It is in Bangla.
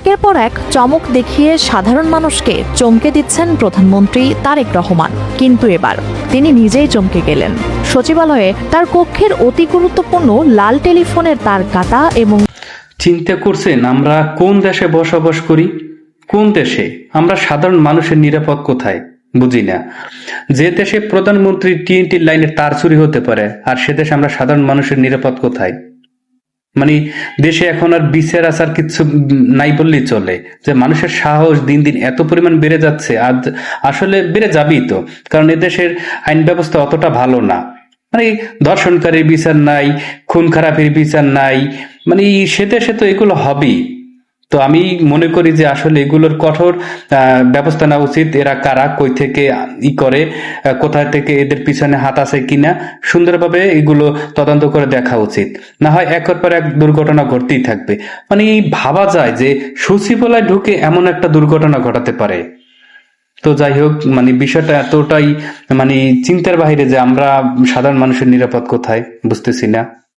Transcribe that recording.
একের পর এক চমক দেখিয়ে সাধারণ মানুষকে চমকে দিচ্ছেন প্রধানমন্ত্রী তারেক রহমান। কিন্তু এবার তিনি নিজেই চমকে গেলেন। সচিবালয়ে তার কক্ষের অতি গুরুত্বপূর্ণ লাল টেলিফোনের তার কাটা এবং চিন্তা করছেন আমরা কোন দেশে বসবাস করি? কোন দেশে? আমরা সাধারণ মানুষের নিরাপদ কোথায় বুঝি না। যে দেশে প্রধানমন্ত্রী TNT লাইনের তার চুরি হতে পারে, আর সে দেশে আমরা সাধারণ মানুষের নিরাপদ কোথায়? মানে দেশে এখন আর বিচার আচার কিছু নাই বললেই চলে। যে মানুষের সাহস দিন দিন এত পরিমাণ বেড়ে যাচ্ছে, আর আসলে বেড়ে যাবেই তো, কারণ এদেশের আইন ব্যবস্থা অতটা ভালো না। মানে ধর্ষণকারীর বিচার নাই, খুন খারাপের বিচার নাই, মানে সে দেশে তো এগুলো হবেই। তো আমি মনে করি যে আসলে এগুলোর কঠোর ব্যবস্থা নেওয়া উচিত। এরা কারা, কই থেকে করে, কোথায় থেকে এদের পিছনে হাত আছে কিনা সুন্দরভাবে এগুলো তদন্ত করে দেখা উচিত। না হয় একের পর এক দুর্ঘটনা ঘটতেই থাকবে। মানে ভাবা যায় যে সচিবালয় ঢুকে এমন একটা দুর্ঘটনা ঘটাতে পারে। তো যাই হোক, মানে বিষয়টা এতটাই মানে চিন্তার বাইরে যে আমরা সাধারণ মানুষের নিরাপদ কোথায় বুঝতেছি না।